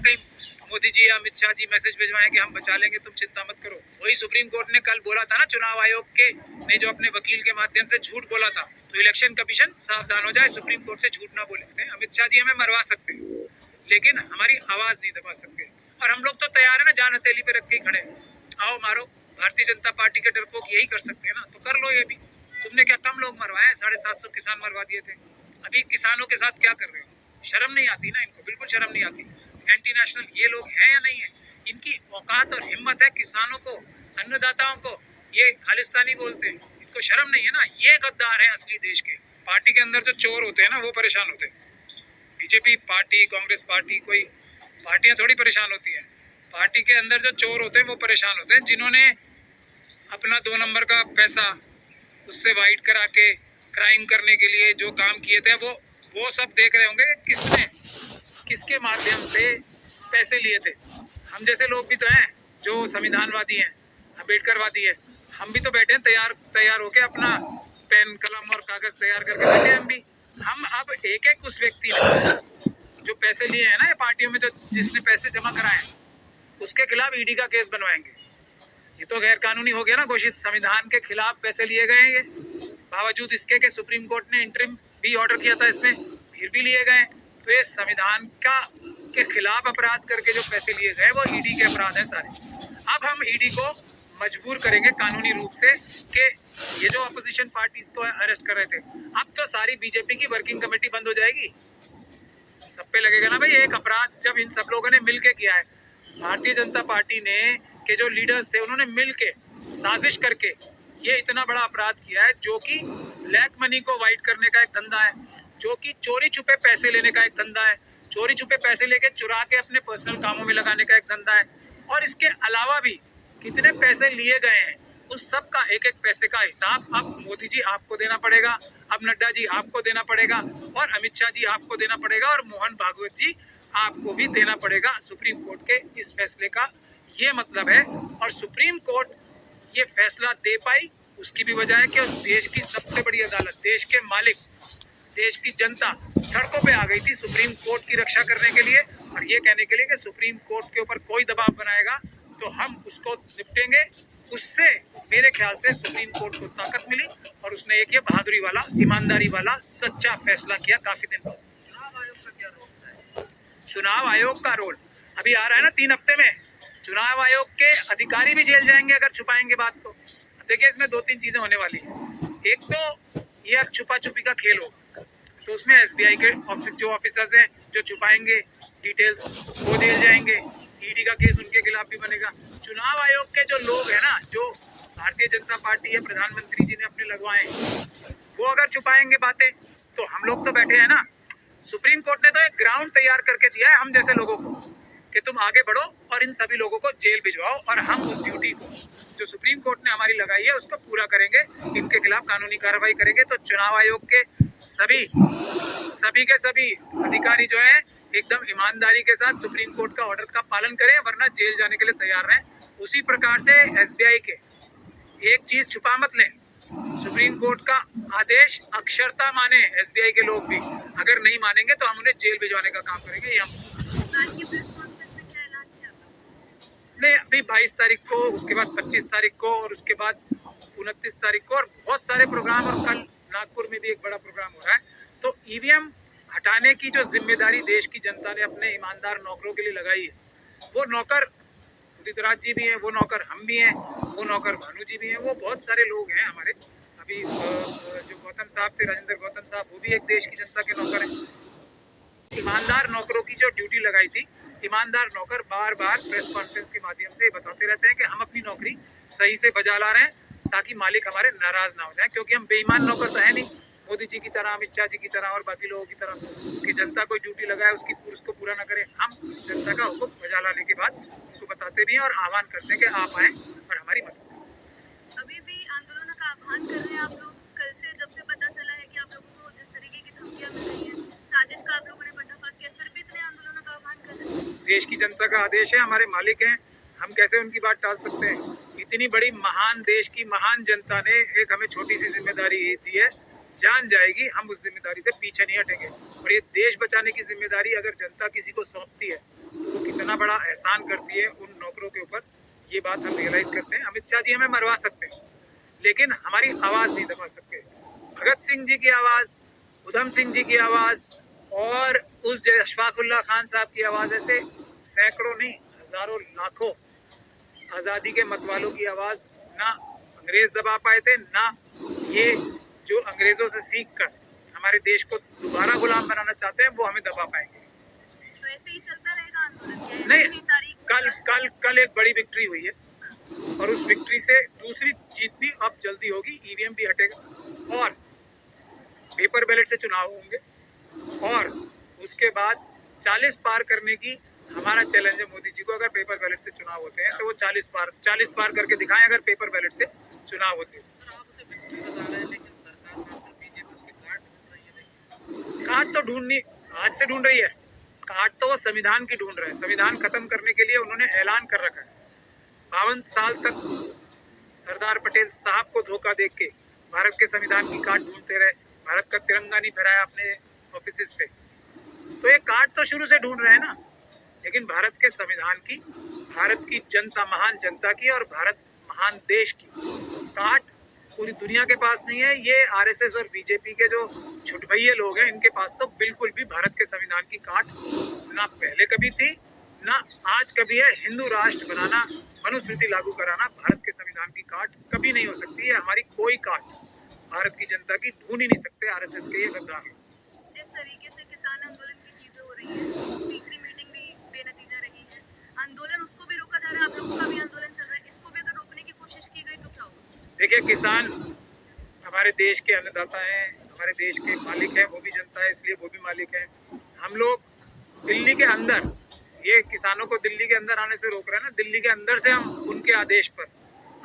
कहीं मोदी जी या अमित शाह जी मैसेज भिजवाएं कि हम बचा लेंगे, तुम चिंता मत करो। वही सुप्रीम कोर्ट ने कल बोला था ना, चुनाव आयोग के ने जो अपने वकील के माध्यम से झूठ बोला था, तो इलेक्शन कमीशन सावधान हो जाए, सुप्रीम कोर्ट से झूठ ना बोलते हैं। अमित शाह जी हमें मरवा सकते हैं लेकिन हमारी आवाज नहीं दबा सकते, और हम लोग तो तैयार है ना, जान हथेली पे रख के खड़े, आओ मारो। भारतीय जनता पार्टी के डरपोक यही कर सकते हैं ना, तो कर लो ये भी। तुमने क्या कम लोग मरवाए? 750 किसान मरवा दिए थे। अभी किसानों के साथ क्या कर रहे हो? शर्म नहीं आती ना इनको, बिल्कुल शर्म नहीं आती। एंटी नेशनल ये लोग हैं या नहीं है? इनकी औकात और हिम्मत है किसानों को, अन्नदाताओं को ये खालिस्तानी बोलते हैं, इनको शर्म नहीं है ना। ये गद्दार है असली देश के। पार्टी के अंदर जो चोर होते हैं ना, वो परेशान होते हैं। बीजेपी पार्टी, कांग्रेस पार्टी, कोई पार्टियां थोड़ी परेशान होती हैं। पार्टी के अंदर जो चोर होते हैं वो परेशान होते हैं, जिन्होंने अपना 2 नंबर का पैसा उससे वाइट करा के क्राइम करने के लिए जो काम किए थे, वो सब देख रहे होंगे कि किसने किसके माध्यम से पैसे लिए थे। हम जैसे लोग भी तो हैं जो संविधानवादी हैं, अम्बेडकरवादी है, हम भी तो बैठे हैं तैयार होके, अपना पेन कलम और कागज तैयार करके बैठे हैं हम अब एक एक उस व्यक्ति ने जो पैसे लिए हैं ना ये पार्टियों में, जो जिसने पैसे जमा कराए हैं, उसके खिलाफ ईडी का केस बनवाएंगे। ये तो गैर कानूनी हो गया ना घोषित, संविधान के खिलाफ पैसे लिए गए हैं ये, बावजूद इसके कि सुप्रीम कोर्ट ने इंटरिम भी ऑर्डर किया था इसमें, फिर भी लिए गए। तो ये संविधान के खिलाफ अपराध करके जो पैसे लिए गए वो ईडी के अपराध हैं सारे। अब हम ईडी को मजबूर करेंगे कानूनी रूप से कि ये जो अपोजिशन पार्टीज को अरेस्ट कर रहे थे, अब तो सारी बीजेपी की वर्किंग कमेटी बंद हो जाएगी। सब पे लगेगा ना भाई एक अपराध, जब इन सब लोगों ने मिल के किया है। भारतीय जनता पार्टी ने के जो लीडर्स थे उन्होंने मिल के साजिश करके ये इतना बड़ा अपराध किया है, जो कि ब्लैक मनी को वाइट करने का एक धंधा है, जो कि चोरी छुपे पैसे लेने का एक धंधा है, चोरी छुपे पैसे लेके चुरा के अपने पर्सनल कामों में लगाने का एक धंधा है। और इसके अलावा भी कितने पैसे लिए गए हैं, उस सब का एक एक पैसे का हिसाब अब मोदी जी आपको देना पड़ेगा, अब नड्डा जी आपको देना पड़ेगा, और अमित शाह जी आपको देना पड़ेगा, और मोहन भागवत जी आपको भी देना पड़ेगा। सुप्रीम कोर्ट के इस फैसले का ये मतलब है। और सुप्रीम कोर्ट ये फैसला दे पाई, उसकी भी वजह है कि देश की सबसे बड़ी अदालत, देश के मालिक, देश की जनता सड़कों पे आ गई थी सुप्रीम कोर्ट की रक्षा करने के लिए, और ये कहने के लिए कि सुप्रीम कोर्ट के ऊपर कोई दबाव बनाएगा तो हम उसको निपटेंगे। उससे मेरे ख्याल से सुप्रीम कोर्ट को ताकत मिली, और उसने एक ये बहादुरी वाला, ईमानदारी वाला, सच्चा फैसला किया काफी दिन बाद। चुनाव आयोग का रोल अभी आ रहा है ना 3 हफ्ते में। चुनाव आयोग के अधिकारी भी जेल जाएंगे अगर छुपाएंगे बात तो। देखिए इसमें 2-3 चीजें होने वाली है। एक तो ये अब छुपा छुपी का खेल होगा, तो उसमें एसबीआई के जो ऑफिसर्स हैं जो छुपाएंगे डिटेल्स, वो जेल जाएंगे, ईडी का केस उनके खिलाफ भी बनेगा। चुनाव आयोग के जो लोग हैं ना, जो भारतीय जनता पार्टी या प्रधानमंत्री जी ने अपने लगवाए हैं, वो अगर छुपाएंगे बातें तो हम लोग तो बैठे हैं ना। सुप्रीम कोर्ट ने तो एक ग्राउंड तैयार करके दिया है हम जैसे लोगों को कि तुम आगे बढ़ो और इन सभी लोगों को जेल भिजवाओ, और हम उस ड्यूटी को जो सुप्रीम कोर्ट ने हमारी लगाई है उसको पूरा करेंगे, इनके खिलाफ कानूनी कार्रवाई करेंगे। तो चुनाव आयोग के सभी के सभी अधिकारी जो हैं एकदम ईमानदारी के साथ सुप्रीम कोर्ट का ऑर्डर का पालन करें, वरना जेल जाने के लिए तैयार रहें। उसी प्रकार से एसबीआई के एक चीज छुपा मत लें, सुप्रीम कोर्ट का आदेश अक्षरता माने एसबीआई के लोग भी, अगर नहीं मानेंगे तो हम उन्हें जेल भिजवाने का काम करेंगे। ये हम नहीं, अभी 22 तारीख को, उसके बाद 25 तारीख को, और उसके बाद 29 तारीख को, और बहुत सारे प्रोग्राम, और कल नागपुर में भी एक बड़ा प्रोग्राम हो रहा है। तो ईवीएम हटाने की जो जिम्मेदारी देश की जनता ने अपने ईमानदार नौकरों के लिए लगाई है, वो नौकर उदित राज जी भी हैं, वो नौकर हम भी हैं, वो नौकर भानु जी भी हैं, वो बहुत सारे लोग हैं हमारे। अभी जो गौतम साहब थे, राजेंद्र गौतम साहब, वो भी एक देश की जनता के नौकर हैं। ईमानदार नौकरों की जो ड्यूटी लगाई थी, ईमानदार नौकर बार बार प्रेस कॉन्फ्रेंस के माध्यम से बताते रहते हैं कि हम अपनी नौकरी सही से बजा ला रहे हैं, ताकि मालिक हमारे नाराज ना हो जाए, क्योंकि हम बेईमान नौकर तो है नहीं, मोदी जी की तरह, अमित शाह जी की तरह और बाकी लोगों की तरह कि जनता कोई ड्यूटी लगाए उसको पूरा ना करें। हम जनता का हुक्म बजा लाने के बाद उनको बताते भी हैं और आह्वान करते हैं कि आप आएँ और हमारी मदद करें। अभी भी आंदोलन का आह्वान कर रहे हैं आप लोग? कल से जब से पता चला है कि आप लोगों को जिस तरीके की धमकियां मिल रही हैं, साजिश का आप लोगों ने पर्दाफाश किया, फिर भी इतने आंदोलन का आह्वान कर रहे हैं? देश की जनता का आदेश है, हमारे मालिक हैं, हम कैसे उनकी बात टाल सकते हैं। इतनी बड़ी महान देश की महान जनता ने एक हमें छोटी सी जिम्मेदारी दी है, जान जाएगी, हम उस जिम्मेदारी से पीछे नहीं हटेंगे। और ये देश बचाने की जिम्मेदारी अगर जनता किसी को सौंपती है तो वो कितना बड़ा एहसान करती है उन नौकरों के ऊपर, ये बात हम रियलाइज करते हैं। अमित शाह जी हमें मरवा सकते हैं, लेकिन हमारी आवाज़ नहीं दबा सकते। भगत सिंह जी की आवाज़, उधम सिंह जी की आवाज़ और उस अशफाकुल्ला खान साहब की आवाज़, ऐसे सैकड़ों नहीं हज़ारों लाखों आज़ादी के मतवालों की आवाज़ ना अंग्रेज़ दबा पाए थे, ना ये जो अंग्रेज़ों से सीख कर हमारे देश को दोबारा गुलाम बनाना चाहते हैं वो हमें दबा पाएंगे। तो ऐसे ही चलता रहेगा आंदोलन? क्या नहीं, 19 तारीख को कल कल कल एक बड़ी विक्ट्री हुई है और उस विक्ट्री से दूसरी जीत भी अब जल्दी होगी। ईवीएम भी हटेगा और पेपर बैलेट से चुनाव होंगे और उसके बाद 40 पार करने की हमारा चैलेंज है मोदी जी को। अगर पेपर बैलेट से चुनाव होते हैं तो वो 40 पार करके दिखाएं अगर पेपर बैलेट से चुनाव होते हैं। काट तो ढूंढनी आज से ढूंढ रही है, काट तो वो संविधान की ढूंढ रहे हैं। संविधान खत्म करने के लिए उन्होंने ऐलान कर रखा है। 52 साल तक सरदार पटेल साहब को धोखा देख के भारत के संविधान की काट ढूंढते रहे, भारत का तिरंगा नहीं फहराया अपने ऑफिस पे। तो ये काट तो शुरू से ढूंढ रहे हैं ना, लेकिन भारत के संविधान की, भारत की जनता, महान जनता की और भारत महान देश की काट पूरी दुनिया के पास नहीं है। ये आरएसएस और बीजेपी के जो छुटभैये लोग हैं इनके पास तो बिल्कुल भी भारत के संविधान की काट ना पहले कभी थी ना आज कभी है। हिंदू राष्ट्र बनाना, मनुस्मृति लागू कराना भारत के संविधान की काट कभी नहीं हो सकती है। हमारी कोई काट भारत की जनता की ढूंढ ही नहीं सकते आरएसएस के ये गद्दार लोग। जिस तरीके से किसान आंदोलन की चीजें हो रही है, तीसरी मीटिंग भी बेनतीजा रही है, आंदोलन उसको भी रोका जा रहा है, आप लोगों का भी आंदोलन चल रहा है, इसको भी अगर रोकने की कोशिश की गई तो क्या होगा? देखिए, किसान हमारे देश के अन्नदाता हैं, हमारे देश के मालिक हैं, वो भी जनता है इसलिए वो भी मालिक हैं। हम लोग दिल्ली के अंदर, ये किसानों को दिल्ली के अंदर आने से रोक रहे हैं ना, दिल्ली के अंदर से हम उनके आदेश पर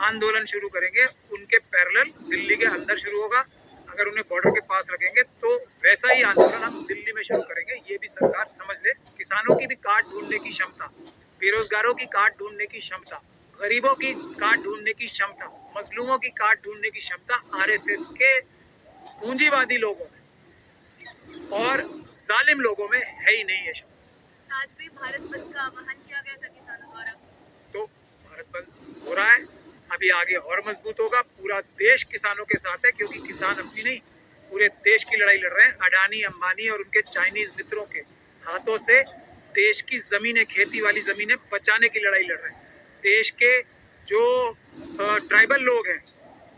आंदोलन शुरू करेंगे। उनके पैरेलल दिल्ली के अंदर शुरू होगा। अगर उन्हें बॉर्डर के पास रखेंगे तो वैसा ही आंदोलन हम दिल्ली में शुरू करेंगे। ये भी सरकार समझ ले। किसानों की भी काट ढूंढने की क्षमता, बेरोजगारों की काट ढूंढने की क्षमता, गरीबों की काट ढूंढने की क्षमता, मजलूमों की काट ढूंढने की क्षमता आरएसएस के पूंजीवादी लोगों में और जालिम लोगों में है ही नहीं है क्षमता। आज भी भारत बंद का आह्वान किया गया था किसानों द्वारा, तो भारत बंद हो रहा है, अभी आगे और मजबूत होगा। पूरा देश किसानों के साथ है, क्योंकि किसान अपनी नहीं पूरे देश की लड़ाई लड़ रहे हैं। अडानी, अंबानी और उनके चाइनीज मित्रों के हाथों से देश की जमीनें, खेती वाली जमीनें बचाने की लड़ाई लड़ रहे हैं। देश के जो ट्राइबल लोग हैं,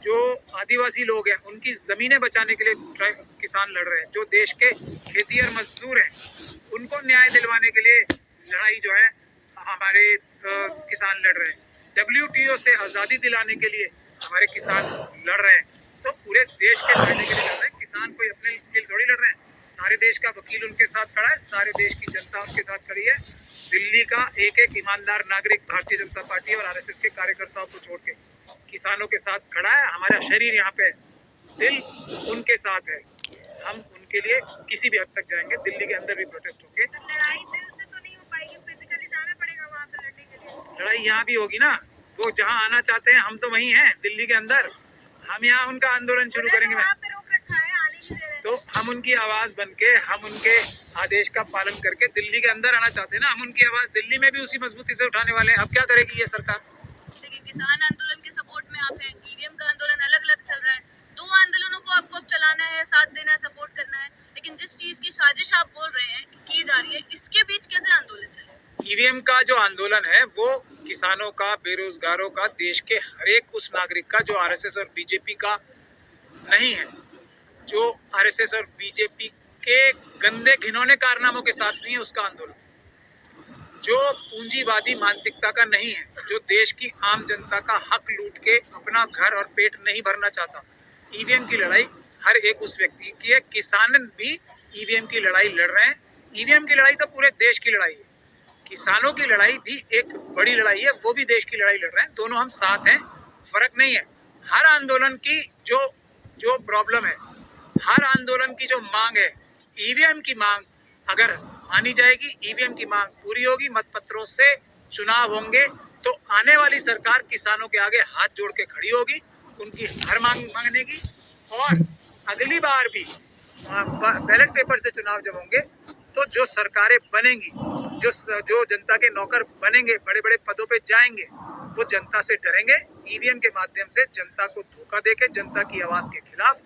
जो आदिवासी लोग हैं, उनकी ज़मीनें बचाने के लिए किसान लड़ रहे हैं। जो देश के खेतीहर मजदूर हैं, उनको न्याय दिलवाने के लिए लड़ाई जो है हमारे किसान लड़ रहे हैं। WTO से आज़ादी दिलाने के लिए हमारे किसान लड़ रहे हैं। तो पूरे देश के फायदे के लिए लड़ रहे हैं। किसान कोई अपने लिए थोड़ी लड़ रहे हैं, सारे देश का वकील उनके साथ खड़ा है, सारे देश की जनता उनके साथ खड़ी है। दिल्ली का एक एक ईमानदार नागरिक भारतीय जनता पार्टी और आरएसएस के कार्यकर्ताओं को छोड़ के किसानों के साथ खड़ा है। हमारा शरीर यहाँ पे, दिल उनके साथ है। हम उनके लिए किसी भी हद तक जाएंगे। दिल्ली के अंदर भी प्रोटेस्ट होंगे। लड़ाई दिल से तो नहीं हो पाएगी, फिजिकली जाना पड़ेगा वहाँ पे लड़ने के लिए। लड़ाई यहाँ भी होगी ना, वो जहाँ आना चाहते हैं, हम तो वहीं हैं दिल्ली के अंदर। हम यहाँ उनका आंदोलन शुरू करेंगे। वहाँ पे रोक रखा है, आने नहीं दे रहे। तो हम उनकी आवाज़ बन के, हम उनके आदेश का पालन करके दिल्ली के अंदर आना चाहते हैं ना। हम उनकी आवाज़ दिल्ली में भी उसी मजबूती से उठाने वाले हैं। अब क्या करेगी ये सरकार? देखिए, किसान आंदोलन के सपोर्ट में आप हैं, ईवीएम का आंदोलन अलग अलग चल रहा है। दो आंदोलनों को आपको अब चलाना है, साथ देना है, सपोर्ट करना है, लेकिन जिस चीज की साजिश आप बोल रहे हैं की जा रही है, इसके बीच कैसे आंदोलन चले? ईवीएम का जो आंदोलन है वो किसानों का, बेरोजगारों का, देश के हर एक उस नागरिक का जो आरएसएस और बीजेपी का नहीं है, जो आरएसएस और बीजेपी के गंदे घिनौने कारनामों के साथ नहीं है, उसका आंदोलन। जो पूंजीवादी मानसिकता का नहीं है, जो देश की आम जनता का हक लूट के अपना घर और पेट नहीं भरना चाहता। ईवीएम की लड़ाई हर एक उस व्यक्ति की है। किसान भी ईवीएम की लड़ाई लड़ रहे हैं। ईवीएम की लड़ाई तो पूरे देश की लड़ाई है। किसानों की लड़ाई भी एक बड़ी लड़ाई है, वो भी देश की लड़ाई लड़ रहे हैं। दोनों हम साथ हैं, फर्क नहीं है। हर आंदोलन की जो प्रॉब्लम है, हर आंदोलन की जो मांग है, ईवीएम की मांग अगर मानी जाएगी, ईवीएम की मांग पूरी होगी, मतपत्रों से चुनाव होंगे, तो आने वाली सरकार किसानों के आगे हाथ जोड़ के खड़ी होगी, उनकी हर मांग मांगनेगी। और अगली बार भी बैलेट पेपर से चुनाव जब होंगे तो जो सरकारें बनेंगी, जो जनता के नौकर बनेंगे, बड़े बड़े पदों पे जाएंगे, वो जनता से डरेंगे। ईवीएम के माध्यम से जनता को धोखा देके, जनता की आवाज के खिलाफ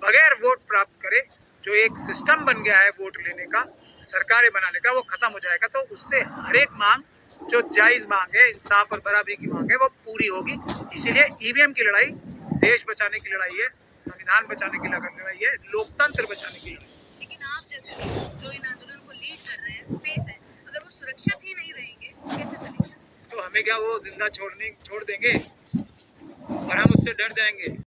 बगैर वोट प्राप्त करे, जो एक सिस्टम बन गया है वोट लेने का, सरकारें बनाने का, वो खत्म हो जाएगा। तो उससे हर एक मांग जो जायज मांग है, इंसाफ और बराबरी की मांग है, वो पूरी होगी। इसीलिए ईवीएम की लड़ाई देश बचाने की लड़ाई है, संविधान बचाने की लड़ाई है, लोकतंत्र बचाने की लड़ाई। लेकिन आप जैसे लोग जो इन आंदोलन को लीड कर रहे हैं, फेस है, अगर वो सुरक्षित ही नहीं रहेंगे तो कैसे चलेगा? तो हमें क्या वो जिंदा छोड़ देंगे और हम उससे डर जाएंगे?